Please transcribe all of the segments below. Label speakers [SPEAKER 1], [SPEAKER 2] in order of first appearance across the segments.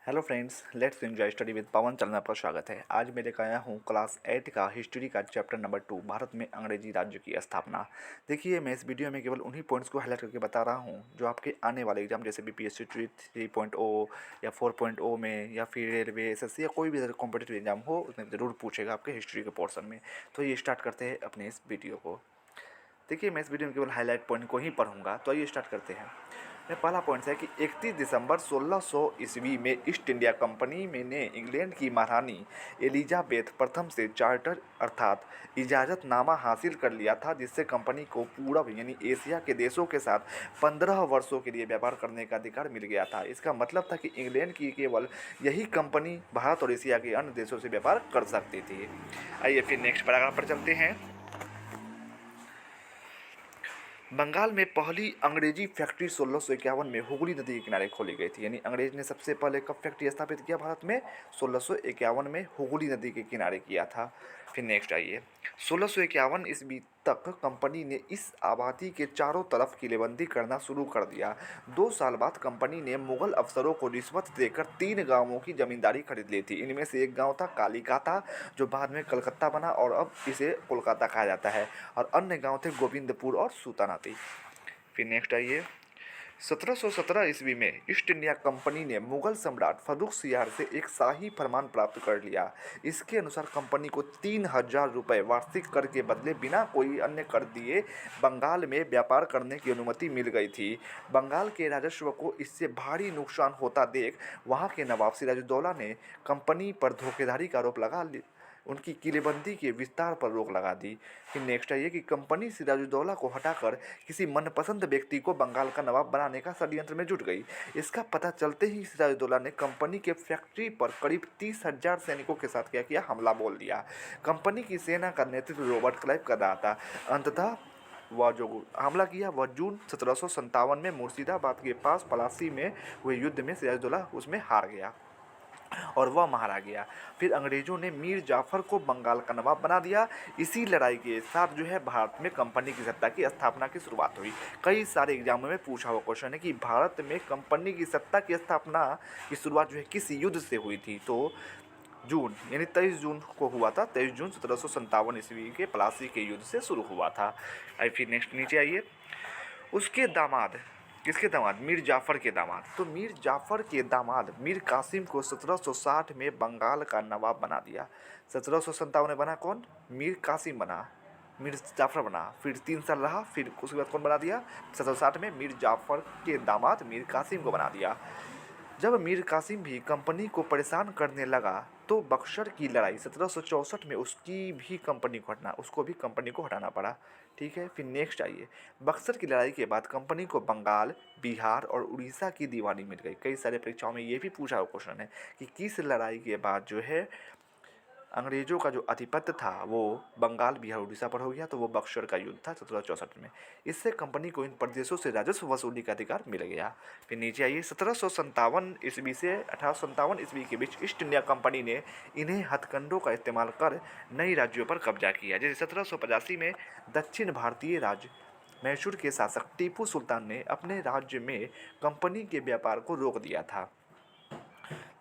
[SPEAKER 1] Hello friends, let's enjoy study with Pawan channel में आपका स्वागत है। आज मैं लेकर आया हूँ क्लास 8 का हिस्ट्री का चैप्टर नंबर 2, भारत में अंग्रेजी राज्य की स्थापना। देखिए, मैं इस वीडियो में केवल उन्हीं पॉइंट्स को हाईलाइट करके बता रहा हूँ जो आपके आने वाले एग्जाम जैसे बीपीएससी 3.0 या 4.0 में या फिर रेलवे एसएससी या कोई भी अगर कॉम्पिटेटिव एग्जाम हो उसमें ज़रूर पूछेगा आपके हिस्ट्री के पोर्सन में। तो ये स्टार्ट करते हैं अपने इस वीडियो को। देखिए, मैं इस वीडियो में केवल हाईलाइट पॉइंट को ही पढ़ूंगा। तो आइए स्टार्ट करते हैं। मैं पहला पॉइंट है कि 31 दिसंबर 1600 ईस्वी में ईस्ट इंडिया कंपनी में ने इंग्लैंड की महारानी एलिजाबेथ प्रथम से चार्टर अर्थात इजाज़तनामा हासिल कर लिया था, जिससे कंपनी को पूरब यानी एशिया के देशों के साथ 15 वर्षों के लिए व्यापार करने का अधिकार मिल गया था। इसका मतलब था कि इंग्लैंड की केवल यही कंपनी भारत और एशिया के अन्य देशों से व्यापार कर सकती थी। आइए फिर नेक्स्ट पैराग्राफ पर चलते हैं। बंगाल में पहली अंग्रेजी फैक्ट्री 1651 में हुगली नदी के किनारे खोली गई थी। यानी अंग्रेज ने सबसे पहले कब फैक्ट्री स्थापित किया भारत में? 1651 में हुगली नदी के किनारे किया था। फिर नेक्स्ट आइए, 1651 ईस्वी तक कंपनी ने इस आबादी के चारों तरफ किलेबंदी करना शुरू कर दिया। 2 साल बाद कंपनी ने मुगल अफसरों को रिश्वत देकर 3 गांवों की जमींदारी खरीद ली थी। इनमें से एक गांव था कालिकाता, जो बाद में कलकत्ता बना और अब इसे कोलकाता कहा जाता है, और अन्य गांव थे गोविंदपुर और सूतानाती। फिर नेक्स्ट आइए, 1717 ईस्वी में ईस्ट इंडिया कंपनी ने मुगल सम्राट फर्रुखसियार से एक शाही फरमान प्राप्त कर लिया। इसके अनुसार कंपनी को 3000 रुपये वार्षिक कर के बदले बिना कोई अन्य कर दिए बंगाल में व्यापार करने की अनुमति मिल गई थी। बंगाल के राजस्व को इससे भारी नुकसान होता देख वहां के नवाब सिराजुद्दौला ने कंपनी पर धोखेधड़ी का आरोप लगा उनकी किलेबंदी के विस्तार पर रोक लगा दी। फिर नेक्स्ट आइए कि कंपनी सिराजुद्दौला को हटाकर किसी मनपसंद व्यक्ति को बंगाल का नवाब बनाने का षड्यंत्र में जुट गई। इसका पता चलते ही सिराजुद्दौला ने कंपनी के फैक्ट्री पर करीब 30,000 सैनिकों के साथ क्या किया? हमला बोल दिया। कंपनी की सेना का नेतृत्व रॉबर्ट क्लाइव कर रहा था। अंततः वह जो हमला किया वह जून 1757 में मुर्शिदाबाद के पास पलासी में हुए युद्ध में सिराजुद्दौला उसमें हार गया और वह मारा गया। फिर अंग्रेजों ने मीर जाफर को बंगाल का नवाब बना दिया। इसी लड़ाई के साथ जो है भारत में कंपनी की सत्ता की स्थापना की शुरुआत हुई। कई सारे एग्जामों में पूछा हुआ क्वेश्चन है कि भारत में कंपनी की सत्ता की स्थापना की शुरुआत जो है किस युद्ध से हुई थी? तो जून यानी 23 जून को हुआ था। 23 जून 1757 ईस्वी के प्लासी के युद्ध से शुरू हुआ था। आई फिर नेक्स्ट नीचे आइए, उसके दामाद, किसके दामाद? मीर जाफ़र के दामाद। तो मीर जाफ़र के दामाद मीर कासिम को 1760 में बंगाल का नवाब बना दिया। 1757 में बना कौन? मीर कासिम बना, मीर जाफ़र बना। फिर 3 साल रहा, फिर उसके बाद कौन बना दिया? 1760 में मीर जाफ़र के दामाद मीर कासिम को बना दिया। जब मीर कासिम भी कंपनी को परेशान करने लगा तो बक्सर की लड़ाई 1764 में उसको भी कंपनी को हटाना पड़ा। ठीक है, फिर नेक्स्ट आइए, बक्सर की लड़ाई के बाद कंपनी को बंगाल, बिहार और उड़ीसा की दीवानी मिल गई। कई सारे परीक्षाओं में ये भी पूछा हुआ क्वेश्चन है कि किस लड़ाई के बाद जो है अंग्रेजों का जो आधिपत्य था वो बंगाल, बिहार, उड़ीसा पर हो गया? तो वो बक्सर का युद्ध था 1764 में। इससे कंपनी को इन प्रदेशों से राजस्व वसूली का अधिकार मिल गया। फिर नीचे आइए, 1757 ईस्वी से 1857 ईस्वी के बीच ईस्ट इंडिया कंपनी ने इन्हें हथकंडों का इस्तेमाल कर नई राज्यों पर कब्जा किया। जैसे 1785 में दक्षिण भारतीय राज्य मैसूर के शासक टीपू सुल्तान ने अपने राज्य में कंपनी के व्यापार को रोक दिया था।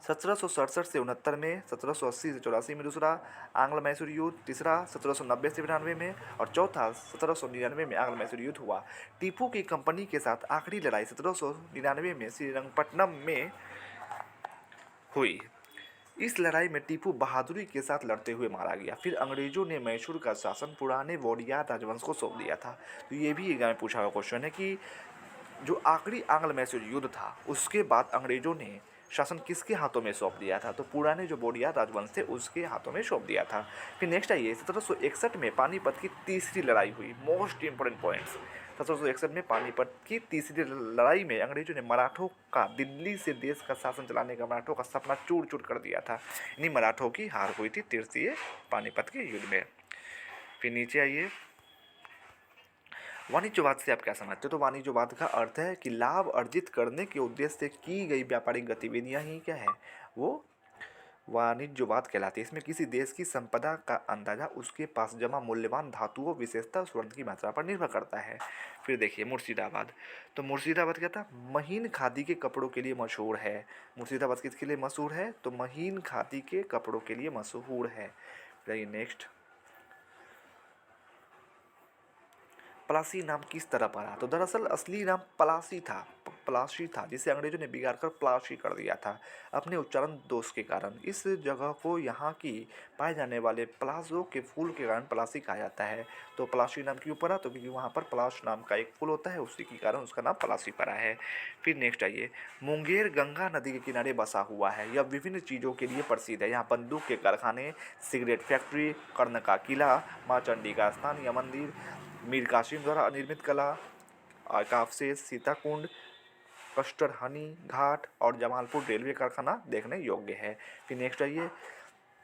[SPEAKER 1] 1767 से 69 में, 1780 से 84 में दूसरा आंग्ल मैसूर युद्ध, तीसरा 1790 से 92 में और चौथा 1799 में आंग्ल मैसूर युद्ध हुआ। टीपू की कंपनी के साथ आखिरी लड़ाई 1799 में श्रीरंगपट्टनम में हुई। इस लड़ाई में टीपू बहादुरी के साथ लड़ते हुए मारा गया। फिर अंग्रेजों ने मैसूर का शासन पुराने वोडियार राजवंश को सौंप दिया था। तो ये भी एग्जाम में पूछा हुआ क्वेश्चन है कि जो आखिरी आंग्ल मैसूर युद्ध था उसके बाद अंग्रेजों ने शासन किसके हाथों में सौंप दिया था? तो पुराने जो बोडियार राजवंश थे उसके हाथों में सौंप दिया था। फिर नेक्स्ट आइए, 1761 में पानीपत की तीसरी लड़ाई हुई। मोस्ट इंपोर्टेंट पॉइंट्स, 1761 में पानीपत की तीसरी लड़ाई में अंग्रेजों ने मराठों का दिल्ली से देश का शासन चलाने का मराठों का सपना चूर चूर कर दिया था। यानी मराठों की हार हुई थी तृतीय पानीपत के युद्ध में। फिर नीचे आइए, वाणिज्यवाद से आप क्या समझते हो? तो वाणिज्यवाद का अर्थ है कि लाभ अर्जित करने के उद्देश्य से की गई व्यापारिक गतिविधियां ही क्या है? वाणिज्यवाद कहलाती है। इसमें किसी देश की संपदा का अंदाजा उसके पास जमा मूल्यवान धातुओं, विशेषतः स्वर्ण की मात्रा पर निर्भर करता है। फिर देखिए मुर्शिदाबाद, तो मुर्शिदाबाद क्या था, महीन खादी के कपड़ों के लिए मशहूर है। मुर्शिदाबाद किसके लिए मशहूर है, तो महीन खादी के कपड़ों के लिए मशहूर है। चलिए नेक्स्ट, पलासी नाम किस तरह पड़ा, तो दरअसल असली नाम पलाशी था, जिसे अंग्रेजों ने बिगाड़ कर प्लासी कर दिया था अपने उच्चारण दोष के कारण। इस जगह को यहाँ की पाए जाने वाले प्लाजो के फूल के कारण पलासी कहा जाता है। तो पलाशी नाम क्यों पड़ा, तो क्योंकि वहाँ पर पलाश नाम का एक फूल होता है, उसी के कारण उसका नाम पलासी पड़ा है। फिर नेक्स्ट आइए, मुंगेर गंगा नदी के किनारे बसा हुआ है। यह विभिन्न चीज़ों के लिए प्रसिद्ध है। यहाँ बंदूक के कारखाने, सिगरेट फैक्ट्री, कर्ण का किला, माँ चंडी का स्थान या मंदिर, मीर कासिम द्वारा निर्मित कला का अवशेष, सीताकुंड, कस्टर हनी घाट और जमालपुर रेलवे कारखाना देखने योग्य है। फिर नेक्स्ट आइए,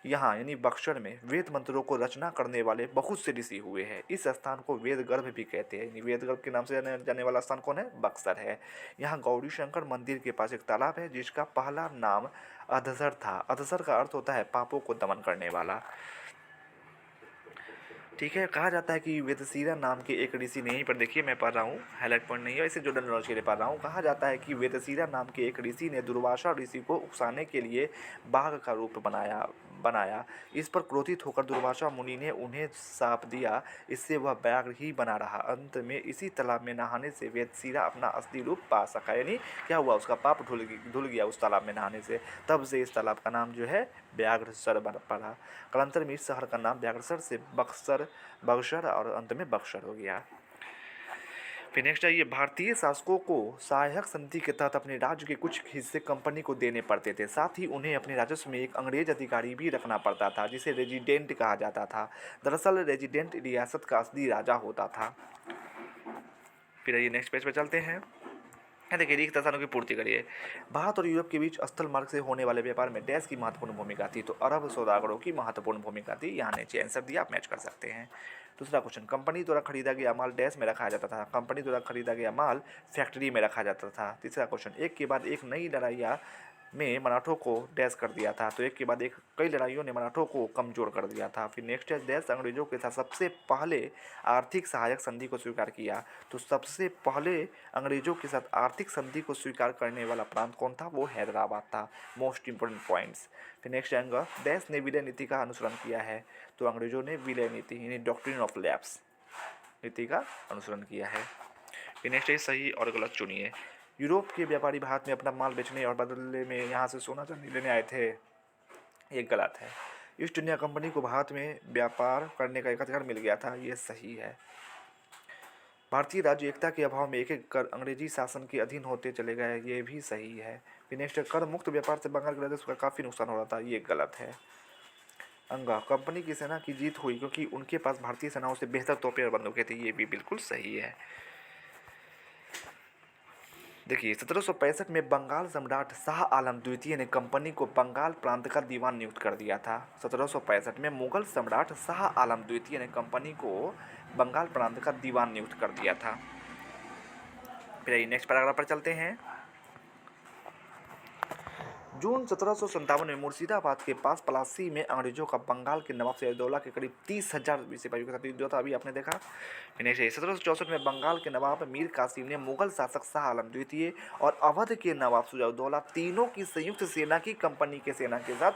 [SPEAKER 1] यहाँ यानी बक्सर में वेद मंत्रों को रचना करने वाले बहुत से ऋषि हुए हैं। इस स्थान को वेद गर्भ भी कहते हैं। यानी वेद गर्भ के नाम से जाने वाला स्थान कौन है, बक्सर है। यहाँ गौरी शंकर मंदिर के पास एक तालाब है जिसका पहला नाम अधसर था। अधसर का अर्थ होता है पापों को दमन करने वाला। ठीक है, कहा जाता है कि वेदसीरा नाम के एक ऋषि ने, यहीं पर देखिए मैं पढ़ रहा हूँ, हाईलाइट पॉइंट नहीं है, इसे जनरल नॉलेज के लिए पढ़ रहा हूँ। कहा जाता है कि वेदसीरा नाम के एक ऋषि ने दुर्वासा ऋषि को उकसाने के लिए बाघ का रूप बनाया। इस पर क्रोधित होकर दुर्वासा मुनि ने उन्हें शाप दिया। इससे वह व्याघ्र ही बना रहा। अंत में इसी तालाब में नहाने से वेदसीरा अपना असली रूप पा सका। यानी क्या हुआ, उसका पाप धुल गया उस तालाब में नहाने से। तब से इस तालाब का नाम जो है व्याघ्रसर पड़ा। कालांतर में इस शहर का नाम व्याघ्रसर से बक्सर और अंत में बक्सर हो गया। फिर नेक्स्ट है, ये भारतीय शासकों को सहायक संधि के तहत अपने राज्य के कुछ हिस्से कंपनी को देने पड़ते थे। साथ ही उन्हें अपने राजस्व में एक अंग्रेज अधिकारी भी रखना पड़ता था जिसे रेजिडेंट कहा जाता था। दरअसल रेजिडेंट रियासत का असली राजा होता था। फिर ये नेक्स्ट पेज पे चलते हैं। देखिए, रिक्त स्थानों की पूर्ति करिए। भारत और यूरोप के बीच स्थल मार्ग से होने वाले व्यापार में डैश की महत्वपूर्ण भूमिका थी, तो अरब सौदागरों की महत्वपूर्ण भूमिका थी। यहाँ नीचे आंसर दिया, आप मैच कर सकते हैं। दूसरा क्वेश्चन, कंपनी द्वारा खरीदा गया माल डैश में रखा जाता था। कंपनी द्वारा खरीदा गया माल फैक्ट्री में रखा जाता था। तीसरा क्वेश्चन, एक के बाद एक नई लड़ाइयाँ में मराठों को डैश कर दिया था, तो एक के बाद एक कई लड़ाइयों ने मराठों को कमजोर कर दिया था। फिर नेक्स्ट है, डैश अंग्रेजों के साथ सबसे पहले आर्थिक सहायक संधि को स्वीकार किया, तो सबसे पहले अंग्रेजों के साथ आर्थिक संधि को स्वीकार करने वाला प्रांत कौन था, वो हैदराबाद था। Most important points. फिर नेक्स्ट आएगा, डैश ने विलय नीति का अनुसरण किया है, तो अंग्रेजों ने विलय नीति यानी डॉक्ट्रिन ऑफ लैप्स नीति का अनुसरण किया है। फिर नेक्स्ट है, सही और गलत चुनिए। यूरोप के व्यापारी भारत में अपना माल बेचने और बदले में यहाँ से सोना चांदी लेने आए थे, ये गलत है। ईस्ट इंडिया कंपनी को भारत में व्यापार करने का अधिकार मिल गया था, ये सही है। भारतीय राज्य एकता के अभाव में एक एक कर अंग्रेजी शासन के अधीन होते चले गए, ये भी सही है। फिर नेक्स्ट, कर मुक्त व्यापार से बंगाल के राजस्व का काफ़ी नुकसान हो रहा था, ये गलत है। अंगा, कंपनी की सेना की जीत हुई क्योंकि उनके पास भारतीय सेनाओं से बेहतर तोपें और बंदूकें थी, ये भी बिल्कुल सही है। देखिए, 1765 में बंगाल सम्राट शाह आलम द्वितीय ने कंपनी को बंगाल प्रांत का दीवान नियुक्त कर दिया था। 1765 में मुगल सम्राट शाह आलम द्वितीय ने कंपनी को बंगाल प्रांत का दीवान नियुक्त कर दिया था। फिर नेक्स्ट पैराग्राफ पर चलते हैं। जून 1757 में मुर्शिदाबाद के पास पलासी में अंग्रेजों का बंगाल के नवाब सिराजुद्दौला के करीब 30,000 सिपाहियों के साथ युद्ध हुआ था, अभी आपने देखा। नेक्स्ट 1764 में बंगाल के नवाब मीर कासिम ने मुगल शासक शाह आलम द्वितीय और अवध के नवाब सिराजुद्दौला तीनों की संयुक्त सेना की कंपनी के सेना के साथ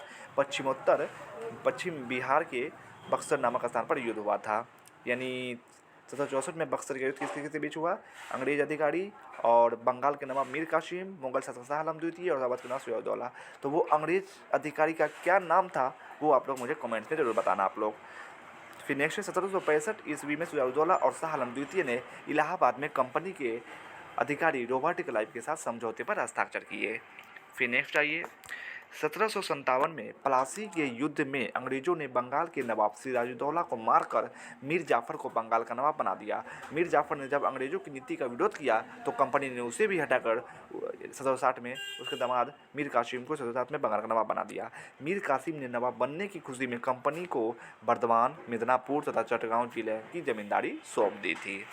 [SPEAKER 1] पश्चिम बिहार के बक्सर नामक स्थान पर युद्ध हुआ था। यानी 1764 में बक्सर का युद्ध किसके बीच हुआ, अंग्रेज अधिकारी और बंगाल के नवाब मीर कासिम, मुगल शासक शाह आलम द्वितीय और अवध के नवाब सिराजुद्दौला। तो वो अंग्रेज अधिकारी का क्या नाम था, वो आप लोग मुझे कमेंट्स में जरूर बताना आप लोग। फिर नेक्स्ट 1765 ईस्वी में सिराजुद्दौला और शाह आलम द्वितीय ने इलाहाबाद में कंपनी के अधिकारी रॉबर्ट क्लाइव के साथ समझौते पर हस्ताक्षर किए। फिर नेक्स्ट आइए, 1757 में पलासी के युद्ध में अंग्रेजों ने बंगाल के नवाब सिराजुद्दौला को मारकर मीर जाफर को बंगाल का नवाब बना दिया। मीर जाफर ने जब अंग्रेजों की नीति का विरोध किया तो कंपनी ने उसे भी हटाकर 1760 में उसके दामाद मीर कासिम को 1760 में बंगाल का नवाब बना दिया। मीर कासिम ने नवाब बनने की खुशी में कंपनी को बर्धमान, मिदनापुर तथा चटगांव जिले की जमींदारी सौंप दी थी।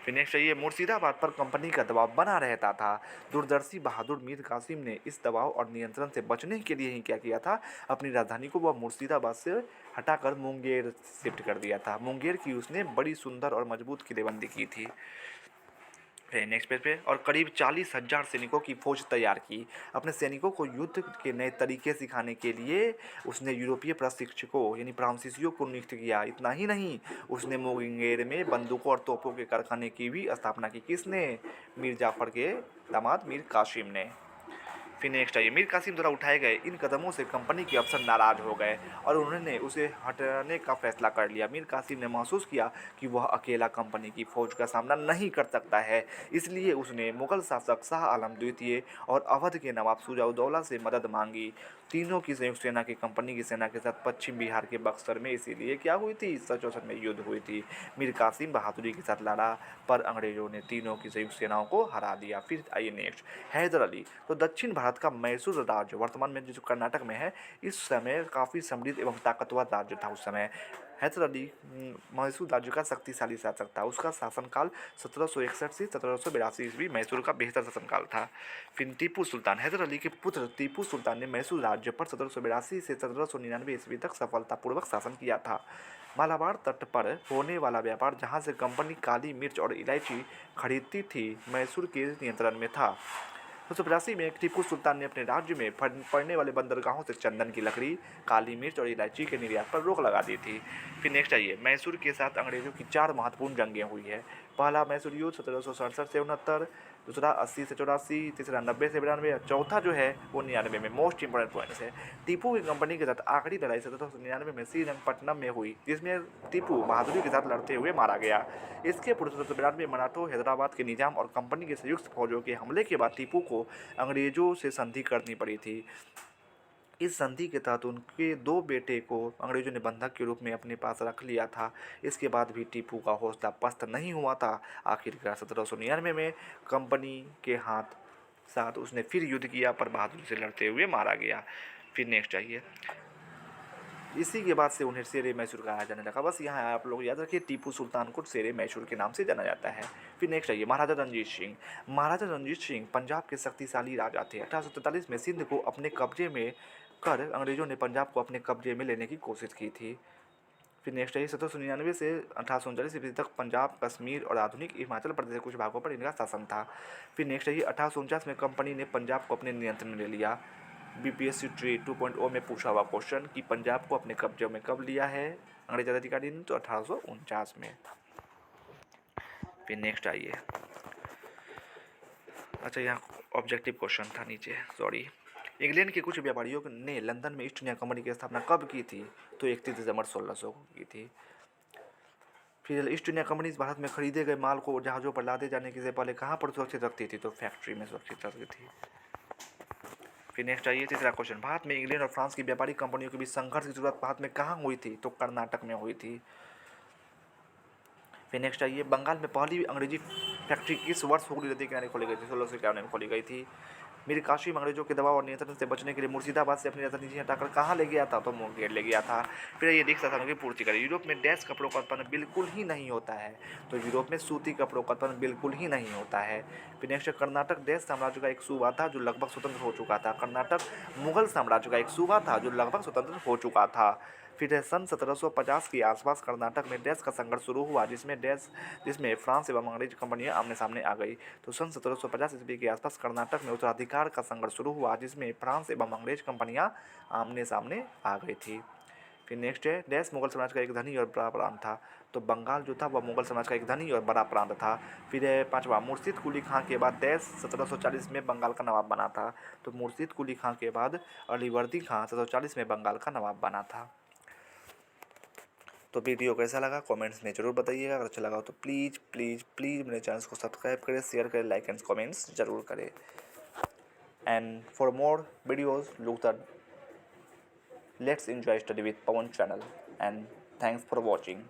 [SPEAKER 1] फिर नेक्स्ट है ये मुर्शिदाबाद पर कंपनी का दबाव बना रहता था। दूरदर्शी बहादुर मीर कासिम ने इस दबाव और नियंत्रण से बचने के लिए ही क्या किया था, अपनी राजधानी को वह मुर्शिदाबाद से हटाकर मुंगेर शिफ्ट कर दिया था। मुंगेर की उसने बड़ी सुंदर और मजबूत किलेबंदी की थी। नेक्स्ट पेज पे और करीब 40,000 सैनिकों की फौज तैयार की। अपने सैनिकों को युद्ध के नए तरीके सिखाने के लिए उसने यूरोपीय प्रशिक्षकों यानी फ्रांसीसियों को नियुक्त किया। इतना ही नहीं, उसने मुंगेर में बंदूकों और तोपों के कारखाने की भी स्थापना की। किसने? मीर जाफर के दामाद मीर कासिम ने। फिर नेक्स्ट आइए, मीर कासिम द्वारा उठाए गए इन कदमों से कंपनी के अफसर नाराज हो गए और उन्होंने उसे हटाने का फैसला कर लिया। मीर कासिम ने महसूस किया कि वह अकेला कंपनी की फौज का सामना नहीं कर सकता है, इसलिए उसने मुगल शासक शाह आलम द्वितीय और अवध के नवाब शुजा-उद-दौला से मदद मांगी। तीनों की संयुक्त सेना की कंपनी की सेना के साथ पश्चिम बिहार के बक्सर में इसीलिए क्या हुई थी, 1964 में युद्ध हुई थी। मीर कासिम बहादुरी के साथ लड़ा पर अंग्रेजों ने तीनों की संयुक्त सेनाओं को हरा दिया। फिर आइए नेक्स्ट, हैदर अली। तो दक्षिण भारत का मैसूर राज्य वर्तमान में जो कर्नाटक में है, इस समय काफ़ी समृद्ध एवं ताकतवर राज्य था उस समय। हैदर अली मैसूर राज्य का शक्तिशाली शासक था। उसका शासनकाल 1761 से 1782 ईस्वी मैसूर का बेहतर शासनकाल था। फिर टीपू सुल्तान। हैदर अली के पुत्र टीपू सुल्तान ने मैसूर राज्य पर 1782 से 1799 ईस्वी तक सफलतापूर्वक शासन किया था। मालाबार तट पर होने वाला व्यापार, जहां से कंपनी काली मिर्च और इलायची खरीदती थी, मैसूर के नियंत्रण में था। 1782 में टीपू सुल्तान ने अपने राज्य में पड़ने वाले बंदरगाहों से चंदन की लकड़ी, काली मिर्च और इलायची के निर्यात पर रोक लगा दी थी। फिर नेक्स्ट आइए, मैसूर के साथ अंग्रेजों की 4 महत्वपूर्ण जंगें हुई है। पहला मैसूर युद्ध 1767 से 69, दूसरा 80 से 84, तीसरा 90 से 92 और चौथा जो है वो 99 में। मोस्ट इंपॉर्टेंट पॉइंट्स है। टीपू की कंपनी के साथ आखिरी लड़ाई 1799 में श्रीरंगपट्टनम में हुई, जिसमें टीपू बहादुरी के साथ लड़ते हुए मारा गया। इसके पूर्व 1792 में मराठों, हैदराबाद के निजाम और कंपनी के संयुक्त फौजों के हमले के बाद टीपू को अंग्रेजों से संधि करनी पड़ी थी। इस संधि के तहत उनके 2 बेटे को अंग्रेजों ने बंधक के रूप में अपने पास रख लिया था। इसके बाद भी टीपू का हौसला पस्त नहीं हुआ था। आखिरकार 1799 में कंपनी के साथ उसने फिर युद्ध किया पर बहादुरी से लड़ते हुए मारा गया। फिर नेक्स्ट आइए, इसी के बाद से उन्हें शेरे मैसूर कहा जाने लगा। बस यहाँ आप लोग याद रखिए, टीपू सुल्तान को शेरे मैसूर के नाम से जाना जाता है। फिर नेक्स्ट आइए, महाराजा रणजीत सिंह। महाराजा रणजीत सिंह पंजाब के शक्तिशाली राजा थे। 1843 में सिंध को अपने कब्जे में कर अंग्रेजों ने पंजाब को अपने कब्जे में लेने की कोशिश की थी। फिर नेक्स्ट है 1799 से 1839 ईस्वी तक पंजाब, कश्मीर और आधुनिक हिमाचल प्रदेश के कुछ भागों पर इनका शासन था। फिर नेक्स्ट है 1849 में कंपनी ने पंजाब को अपने नियंत्रण में ले लिया। बीपीएससी ट्री 2.0 में पूछा हुआ क्वेश्चन कि पंजाब को अपने कब्जे में कब लिया है अंग्रेज अधिकारी ने, तो 1849 में। फिर नेक्स्ट आइए, अच्छा यहाँ ऑब्जेक्टिव क्वेश्चन था नीचे, सॉरी। इंग्लैंड के कुछ व्यापारियों ने लंदन में ईस्ट इंडिया कंपनी की स्थापना कब की थी, तो 31 दिसंबर 1600 को की थी। फिर ईस्ट इंडिया कंपनी भारत में खरीदे गए माल को जहाज़ों पर लादे जाने से पहले कहाँ पर सुरक्षित रखती थी, तो फैक्ट्री में सुरक्षित रखती थी। फिर नेक्स्ट आइए तीसरा क्वेश्चन, भारत में इंग्लैंड और फ्रांस की व्यापारिक कंपनियों के बीच संघर्ष की शुरुआत भारत में कहाँ हुई थी, तो कर्नाटक में हुई थी। फिर नेक्स्ट आइए, बंगाल में पहली अंग्रेजी फैक्ट्री किस वर्ष हुगली नदी के किनारे खोली गई थी, 1651 में खोली गई थी। मीर कासिम अंग्रेजों के दबाव और नियंत्रण से बचने के लिए मुर्शिदाबाद से अपनी राजधानी हटाकर कहाँ ले गया था, तो मुंगेर ले गया था। फिर ये देख स्थानों की पूर्ति करें। यूरोप में डैश कपड़ों का उत्पादन बिल्कुल ही नहीं होता है, तो यूरोप में सूती कपड़ों का उत्पादन बिल्कुल ही नहीं होता है। फिर नेक्स्ट, कर्नाटक देश साम्राज्य का एक सूबा था जो लगभग स्वतंत्र हो चुका था। कर्नाटक मुगल साम्राज्य का एक सूबा था जो लगभग स्वतंत्र हो चुका था। फिर सन 1750 के आसपास कर्नाटक में डैश का संघर्ष शुरू हुआ, जिसमें फ्रांस एवं अंग्रेज कंपनियां आमने सामने आ गई। तो सन 1750 ईस्वी के आसपास कर्नाटक में उत्तराधिकार का संघर्ष शुरू हुआ, जिसमें फ्रांस एवं अंग्रेज कंपनियां आमने सामने आ गई थी। फिर नेक्स्ट है, डैश मुगल समाज का एक धनी और बड़ा प्रांत था, तो बंगाल जो था वह मुगल समाज का एक धनी और बड़ा प्रांत था। फिर पांचवा, मुर्शिद कुली खां के बाद डैश 1740 में बंगाल का नवाब बना था, तो मुर्शिद कुली खां के बाद अलीवर्दी खां 1740 में बंगाल का नवाब बना था। तो वीडियो कैसा लगा कमेंट्स में ज़रूर बताइएगा। अगर अच्छा लगा हो तो प्लीज़ प्लीज़ प्लीज़ मेरे चैनल को सब्सक्राइब करें, शेयर करें, लाइक एंड कमेंट्स ज़रूर करें। And for more videos look the let's enjoy study with Pawan channel and thanks for watching.